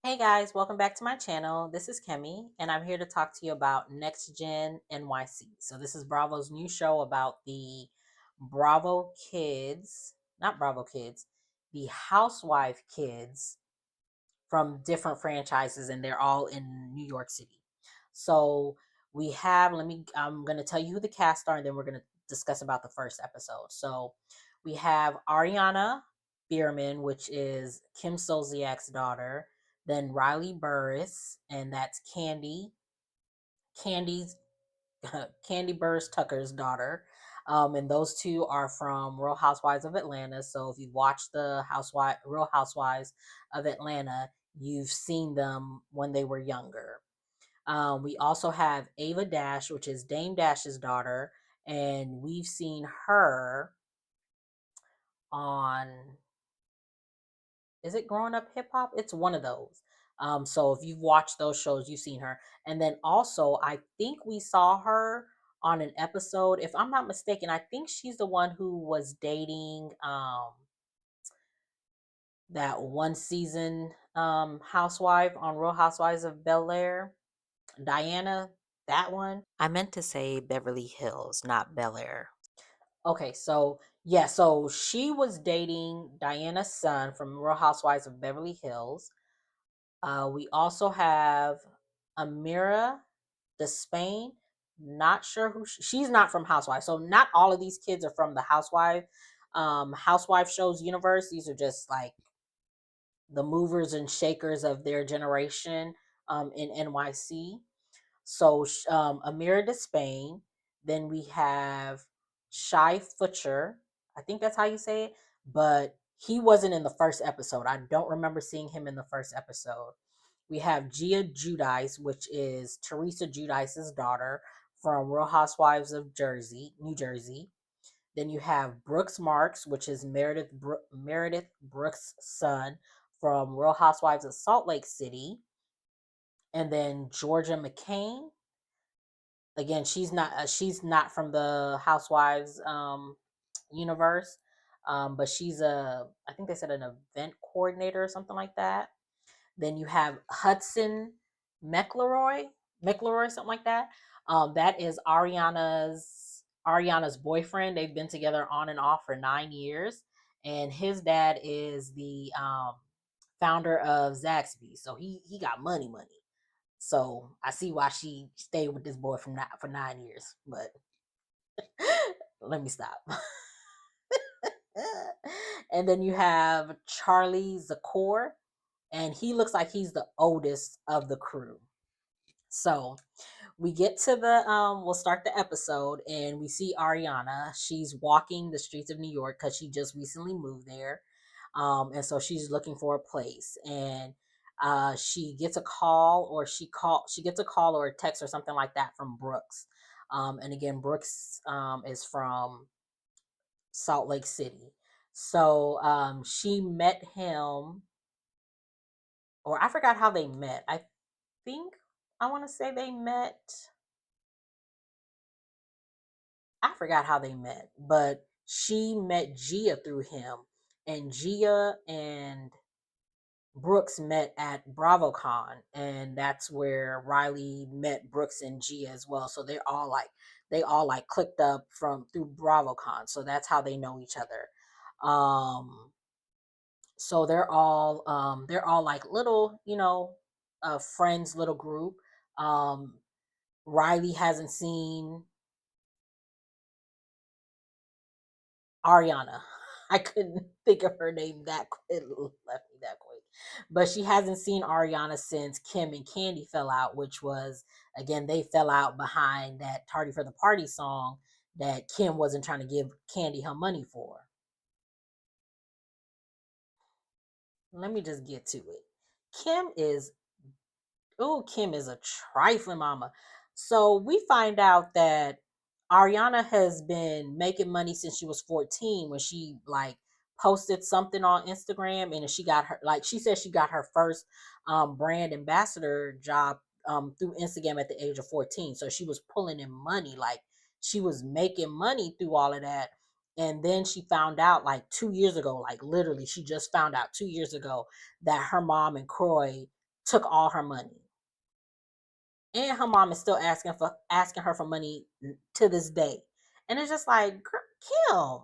Hey guys, welcome back to my channel. This is Kemi, and I'm here to talk to you about Next Gen NYC. So this is Bravo's new show about the Bravo kids, not Bravo kids, the housewife kids from different franchises, and they're all in New York City. So we have, I'm going to tell you who the cast are, and then we're going to discuss about the first episode. So we have Ariana Bierman, which is Kim Zolciak's daughter, then Riley Burris, and that's Candy's, Candy Burris Tucker's daughter. And those two are from Real Housewives of Atlanta. So if you watch the Real Housewives of Atlanta, you've seen them when they were younger. We also have Ava Dash, which is Dame Dash's daughter, and we've seen her on, is it Growing Up Hip Hop? It's one of those. So if you've watched those shows, you've seen her. And then also, I think we saw her on an episode. If I'm not mistaken, I think she's the one who was dating that one season housewife on Real Housewives of Bel Air, Diana. That one. I meant to say Beverly Hills, not Bel Air. Okay, so yeah, so she was dating Diana's son from Real Housewives of Beverly Hills. We also have Amira Despain. Not sure who she's not from Housewives. So not all of these kids are from the Housewife shows universe. These are just like the movers and shakers of their generation in NYC. So Amira Despain. Then we have Shy Futcher. I think that's how you say it. But he wasn't in the first episode. I don't remember seeing him in the first episode. We have Gia Judice, which is Teresa Judice's daughter from Real Housewives of New Jersey. Then you have Brooks Marks, which is Meredith Brooks' son from Real Housewives of Salt Lake City. And then Georgia McCain. Again, she's not from the Housewives universe, but she's I think they said an event coordinator or something like that. Then you have Hudson McElroy, something like that. That is Ariana's boyfriend. They've been together on and off for 9 years, and his dad is the founder of Zaxby's. So he got money. So I see why she stayed with this boy for 9 years. But let me stop. And then you have Charlie Zakor, and he looks like he's the oldest of the crew. So we get to we'll start the episode, and we see Ariana. She's walking the streets of New York because she just recently moved there. And so she's looking for a place, and she gets a call, or she gets a call or a text or something like that from Brooks. And again, Brooks is from Salt Lake City. So she met him, or I forgot how they met. Think I want to say they met. I forgot how they met, but she met Gia through him, and Gia and Brooks met at BravoCon, and that's where Riley met Brooks and Gia as well. So they all like clicked up from through BravoCon. So that's how they know each other. So they're all like little, friends, little group. Um Riley hasn't seen Ariana. I couldn't think of her name that quick. It left me that quick. But she hasn't seen Ariana since Kim and Candy fell out, which was, again, they fell out behind that Tardy for the Party song that Kim wasn't trying to give Candy her money for. Let me just get to it. Kim is Kim is a trifling mama. So we find out that Ariana has been making money since she was 14, when she like posted something on Instagram, and she got her, like she said, she got her first brand ambassador job through Instagram at the age of 14. So she was pulling in money, like she was making money through all of that. And then she found out like 2 years ago, like literally she just found out 2 years ago, that her mom and Croy took all her money. And her mom is still asking her for money to this day. And it's just like, Kim,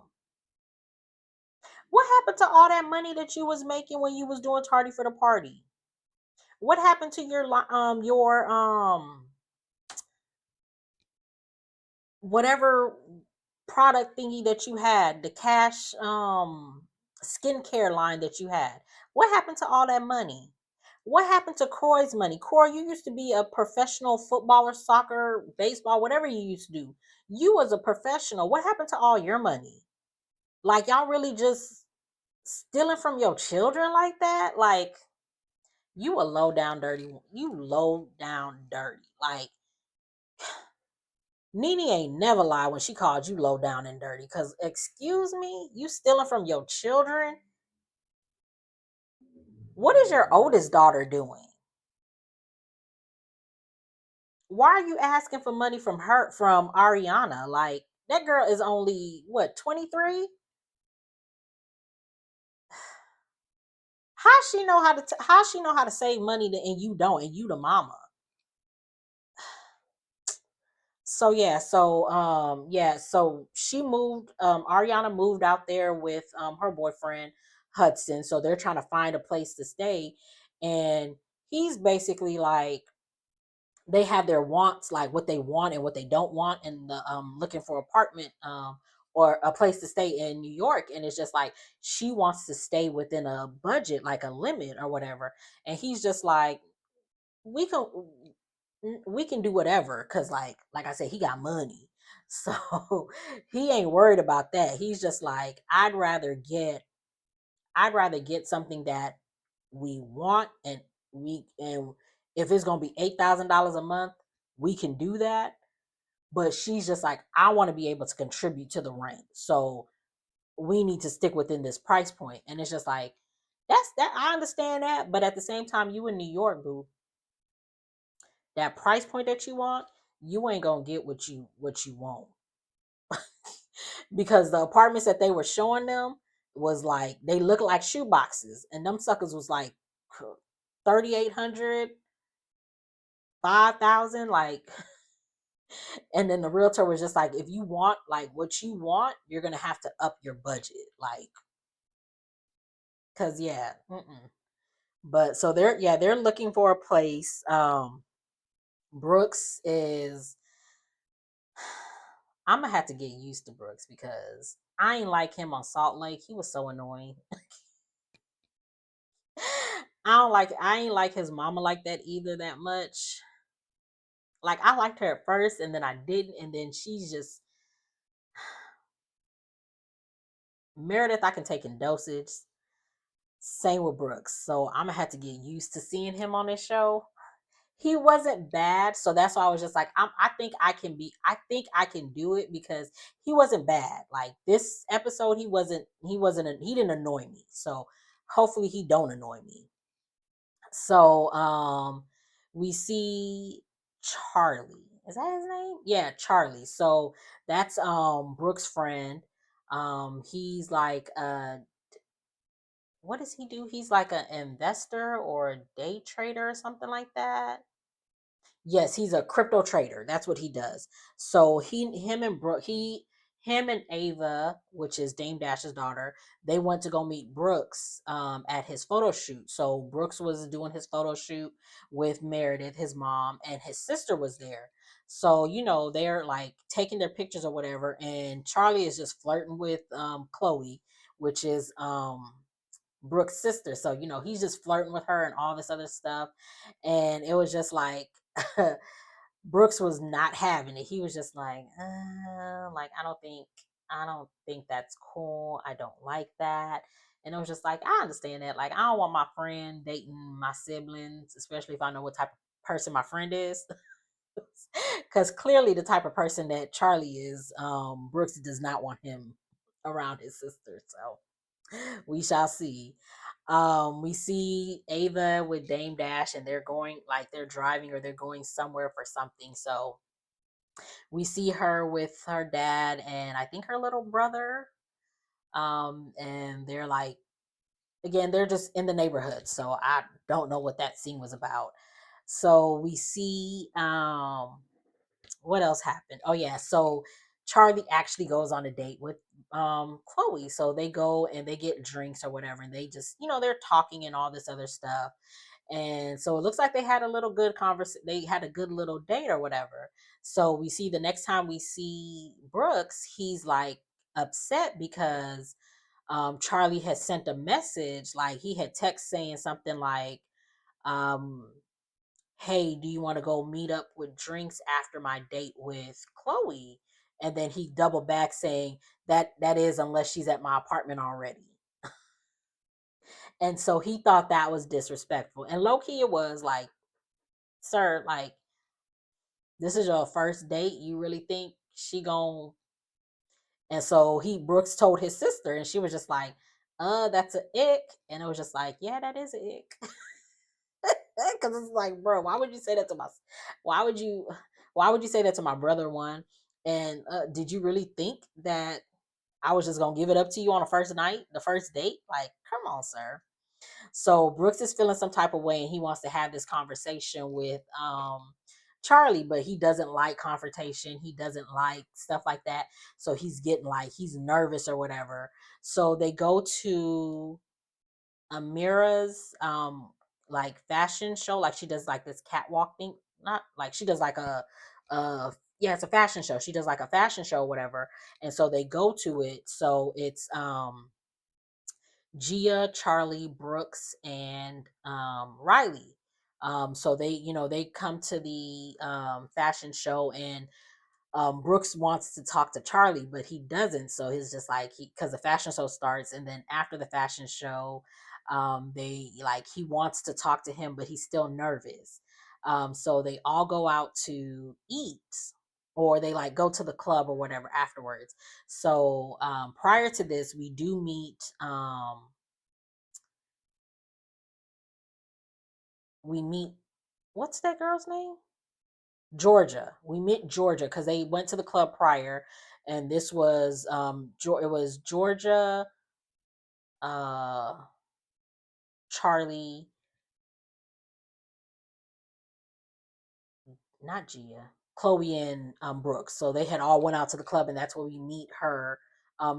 what happened to all that money that you was making when you was doing tardy for the party? What happened to your whatever product thingy that you had, the cash skincare line that you had? What happened to all that money? What happened to Croy's money? Croy, you used to be a professional footballer, soccer, baseball, whatever you used to do. You was a professional. What happened to all your money? Like, y'all really just stealing from your children like that? Like, you a low down dirty. You low down dirty. Like, Nene ain't never lied when she called you low down and dirty. Cause excuse me, you stealing from your children? What is your oldest daughter doing? Why are you asking for money from Ariana? Like, that girl is only what, 23? How she know how to save money and you don't, and you the mama? So she moved, Ariana moved out there with her boyfriend Hudson. So they're trying to find a place to stay. And he's basically like, they have their wants, like what they want and what they don't want, and the looking for apartment or a place to stay in New York. And it's just like, she wants to stay within a budget, like a limit or whatever. And he's just like, we can we can do whatever, because like I said, he got money. So he ain't worried about that. He's just like, I'd rather get something that we want, and if it's gonna be $8,000 a month, we can do that. But she's just like, I want to be able to contribute to the rent, so we need to stick within this price point. And it's just like, I understand that, but at the same time, you in New York, boo, that price point that you want, you ain't gonna get what you want. Because the apartments that they were showing them was like, they look like shoe boxes, and them suckers was like 3,800, 5,000, like. And then the realtor was just like, if you want like what you want, you're gonna have to up your budget, like, cause yeah, but so they're looking for a place. Brooks is, I'm gonna have to get used to Brooks, because I ain't like him on Salt Lake. He was so annoying. I ain't like his mama like that either that much. Like, I liked her at first, and then I didn't, and then she's just Meredith. I can take in dosage. Same with Brooks. So I'm gonna have to get used to seeing him on this show. He wasn't bad, so that's why I was just like, I think I can do it, because he wasn't bad. Like, this episode, he didn't annoy me. So hopefully he don't annoy me. So we see Charlie. Is that his name? Yeah, Charlie. So that's Brooks' friend. He's like, what does he do? He's like an investor or a day trader or something like that. Yes, he's a crypto trader. That's what he does. So him and Ava, which is Dame Dash's daughter, they went to go meet Brooks at his photo shoot. So Brooks was doing his photo shoot with Meredith, his mom, and his sister was there. So they're like taking their pictures or whatever, and Charlie is just flirting with Chloe, which is Brooks' sister. So he's just flirting with her and all this other stuff, and it was just like. Brooks was not having it. He was just like, like, I don't think that's cool. I don't like that. And it was just like, I understand that. Like, I don't want my friend dating my siblings, especially if I know what type of person my friend is. Because clearly, the type of person that Charlie is, Brooks does not want him around his sister. So we shall see. We see Ava with Dame Dash, and they're driving, or they're going somewhere for something. So we see her with her dad and I think her little brother. And they're like again, they're just in the neighborhood, so I don't know what that scene was about. So we see what else happened? Oh yeah, so Charlie actually goes on a date with Chloe. So they go and they get drinks or whatever, and they just, they're talking and all this other stuff. And so it looks like they had a little good conversation. They had a good little date or whatever. So we see the next time we see Brooks, he's like upset because Charlie had sent a message, like he had text saying something like, um, "Hey, do you want to go meet up with drinks after my date with Chloe?" And then he doubled back saying that is unless she's at my apartment already. And so he thought that was disrespectful. And low key it was like, sir, like this is your first date. You really think she gon' and so he Brooks told his sister and she was just like, that's a ick. And it was just like, yeah, that is a ick. Because it's like, bro, why would you say that to my? Why would you? Why would you say that to my brother? One, and did you really think that I was just gonna give it up to you on the first night, the first date? Like, come on, sir. So Brooks is feeling some type of way, and he wants to have this conversation with Charlie, but he doesn't like confrontation. He doesn't like stuff like that. So he's getting like he's nervous or whatever. So they go to Amira's like fashion show. Like she does like this catwalk thing. Not like she does like yeah, it's a fashion show. She does like a fashion show, whatever. And so they go to it. So it's Gia, Charlie, Brooks, and Riley. So they, they come to the fashion show, and Brooks wants to talk to Charlie, but he doesn't. So he's just like because the fashion show starts, and then after the fashion show, they like he wants to talk to him, but he's still nervous. So they all go out to eat, or they like go to the club or whatever afterwards. So prior to this, we do meet. We meet. What's that girl's name? Georgia. We met Georgia because they went to the club prior, and this was it was Georgia, uh, Charlie, not Gia, Chloe, and Brooks. So they had all went out to the club, and that's where we meet her,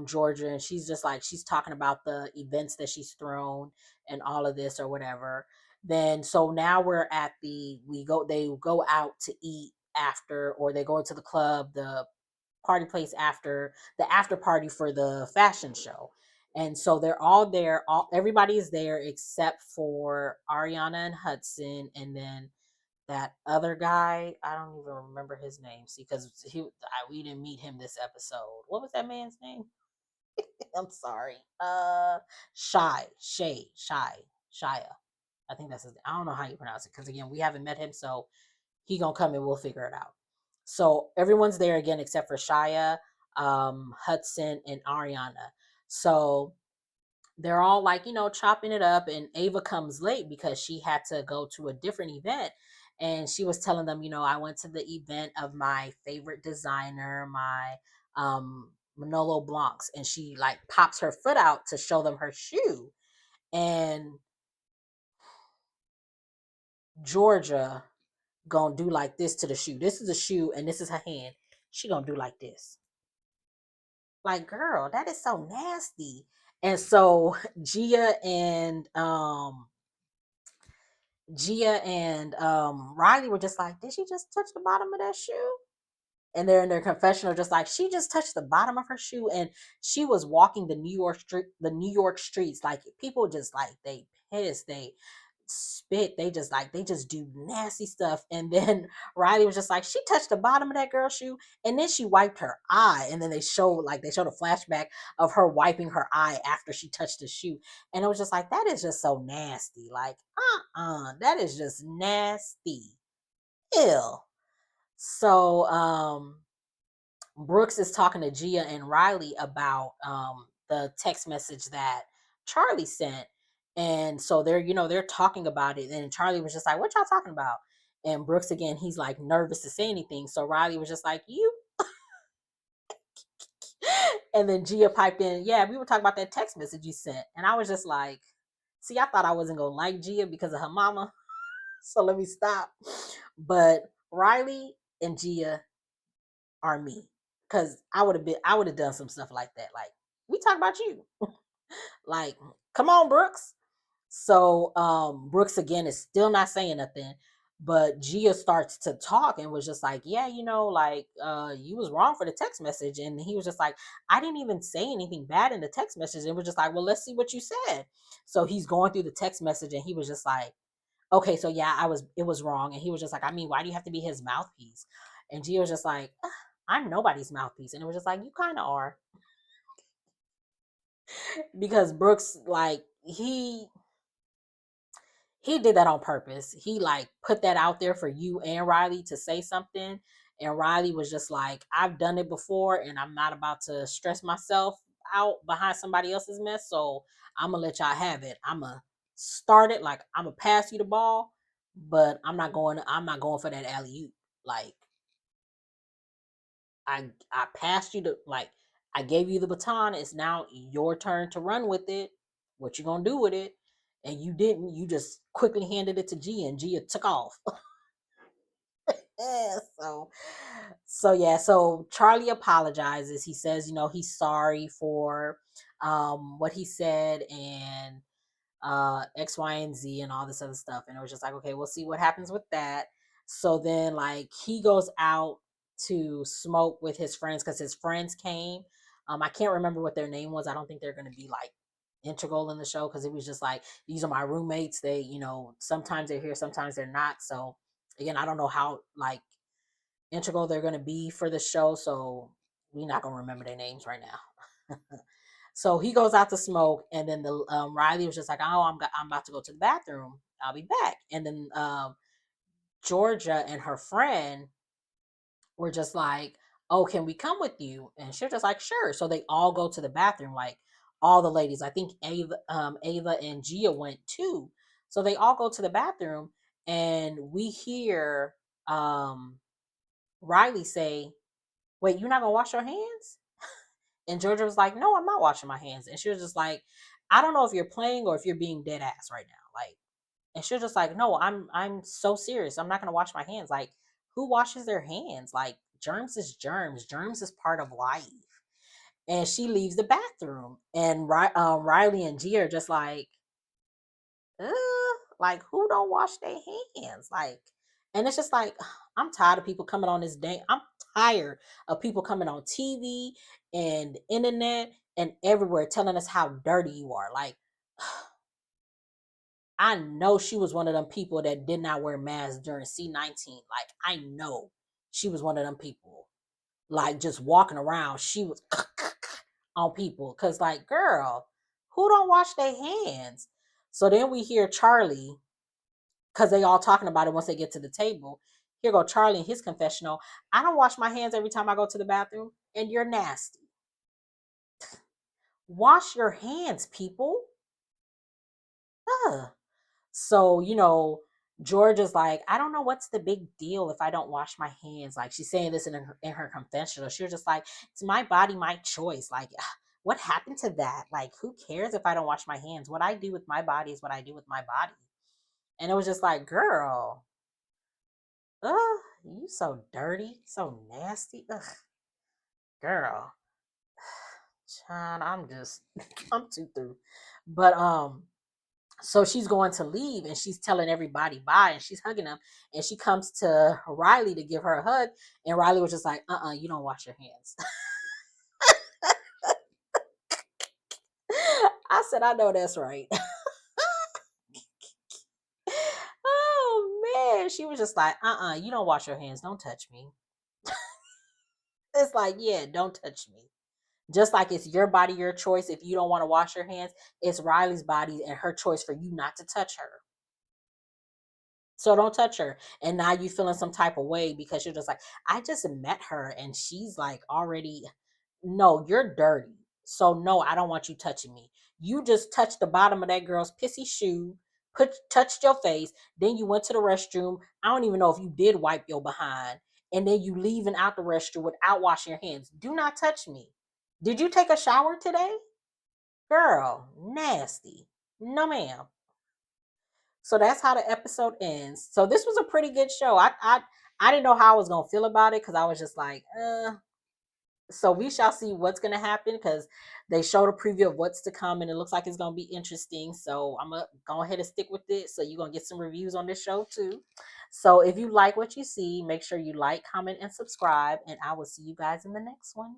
Georgia, and she's just like she's talking about the events that she's thrown and all of this or whatever. Then so now we're at they go out to eat after, or they go into the club, the party place after the after party for the fashion show. And so they're all there, everybody is there except for Ariana and Hudson, and then that other guy, I don't even remember his name. See, because we didn't meet him this episode. What was that man's name? I'm sorry. Shia. I think that's his. I don't know how you pronounce it because again, we haven't met him, so he gonna come and we'll figure it out. So everyone's there again except for Shia, Hudson, and Ariana. So they're all like, chopping it up, and Ava comes late because she had to go to a different event. And she was telling them, I went to the event of my favorite designer, my Manolo Blancs, and she like pops her foot out to show them her shoe. And Georgia gonna do like this to the shoe. This is a shoe, and this is her hand. She gonna do like this. Like, girl, that is so nasty. And so Gia and Riley were just like, did she just touch the bottom of that shoe? And they're in their confessional, just like she just touched the bottom of her shoe, and she was walking the New York streets. Like people just like they piss, they spit, they just do nasty stuff. And then Riley was just like, she touched the bottom of that girl's shoe, and then she wiped her eye, and then they showed a flashback of her wiping her eye after she touched the shoe. And it was just like, that is just so nasty. Like, that is just nasty. Ew. So Brooks is talking to Gia and Riley about the text message that Charlie sent. And so they're talking about it. And Charlie was just like, what y'all talking about? And Brooks, again, he's like nervous to say anything. So Riley was just like, you. And then Gia piped in, yeah, we were talking about that text message you sent. And I was just like, See, I thought I wasn't gonna like Gia because of her mama. So let me stop. But Riley and Gia are me. Cause I would have done some stuff like that. Like, we talk about you. Like, come on, Brooks. So Brooks again is still not saying nothing, but Gia starts to talk and was just like, yeah, like you was wrong for the text message. And he was just like, I didn't even say anything bad in the text message. It was just like, well, let's see what you said. So he's going through the text message and he was just like, okay, so yeah, it was wrong. And he was just like, I mean, why do you have to be his mouthpiece? And Gia was just like, I'm nobody's mouthpiece. And it was just like, you kind of are. Because Brooks, like, he did that on purpose. He like put that out there for you and Riley to say something. And Riley was just like, I've done it before and I'm not about to stress myself out behind somebody else's mess. So I'm gonna let y'all have it. I'm gonna start it, like I'm gonna pass you the ball, but I'm not going for that alley oop. Like I passed you the like I gave you the baton. It's now your turn to run with it. What you gonna do with it? And you didn't. You just quickly handed it to Gia, and Gia took off. Yeah, so Charlie apologizes. He says, he's sorry for what he said and X, Y, and Z and all this other stuff. And it was just like, okay, we'll see what happens with that. So then like he goes out to smoke with his friends because his friends came. I can't remember what their name was. I don't think they're gonna be like integral in the show because it was just like, these are my roommates. They, sometimes they're here, sometimes they're not. So again, I don't know how like integral they're gonna be for the show. So we're not gonna remember their names right now. So he goes out to smoke, and then the Riley was just like, "Oh, I'm about to go to the bathroom. I'll be back." And then Georgia and her friend were just like, "Oh, can we come with you?" And she was just like, "Sure." So they all go to the bathroom, like all the ladies. I think Ava and Gia went too. So they all go to the bathroom, and we hear Riley say, "Wait, you're not gonna wash your hands?" And Georgia was like, "No, I'm not washing my hands." And she was just like, "I don't know if you're playing or if you're being dead ass right now." Like, and she was just like, "No, I'm so serious. I'm not gonna wash my hands." Like, who washes their hands? Like, germs is germs. Germs is part of life. And she leaves the bathroom, and Riley and Gia are just like, uh, like, who don't wash their hands? Like, and it's just like, I'm tired of people coming on this day. I'm tired of people coming on TV and internet and everywhere telling us how dirty you are. Like, I know she was one of them people that did not wear masks during C-19. Like, I know she was one of them people. Like, just walking around, she was on people. Cause like, girl, who don't wash their hands? So then we hear Charlie, because they all talking about it once they get to the table. Here go Charlie in his confessional. I don't wash my hands every time I go to the bathroom, and you're nasty. Wash your hands, people. Ugh. So, Georgia's like, I don't know what's the big deal if I don't wash my hands. Like, she's saying this in her confessional. She was just like, it's my body, my choice. Like, what happened to that? Like, who cares if I don't wash my hands? What I do with my body is what I do with my body. And it was just like, girl, ugh, you so dirty, so nasty. Ugh, girl. John, I'm too through. But so she's going to leave and she's telling everybody bye and she's hugging them and she comes to Riley to give her a hug and Riley was just like, you don't wash your hands. I said, I know that's right. Oh man. She was just like, you don't wash your hands. Don't touch me. It's like, yeah, don't touch me. Just like it's your body, your choice. If you don't want to wash your hands, it's Riley's body and her choice for you not to touch her. So don't touch her. And now you feeling some type of way because you're just like, I just met her and she's like already, no, you're dirty. So no, I don't want you touching me. You just touched the bottom of that girl's pissy shoe, touched your face, then you went to the restroom. I don't even know if you did wipe your behind. And then you leaving out the restroom without washing your hands. Do not touch me. Did you take a shower today? Girl, nasty. No, ma'am. So that's how the episode ends. So this was a pretty good show. I didn't know how I was gonna feel about it because I was just like, so we shall see what's gonna happen because they showed a preview of what's to come and it looks like it's gonna be interesting. So I'm gonna go ahead and stick with it. So you're gonna get some reviews on this show too. So if you like what you see, make sure you like, comment, and subscribe, and I will see you guys in the next one.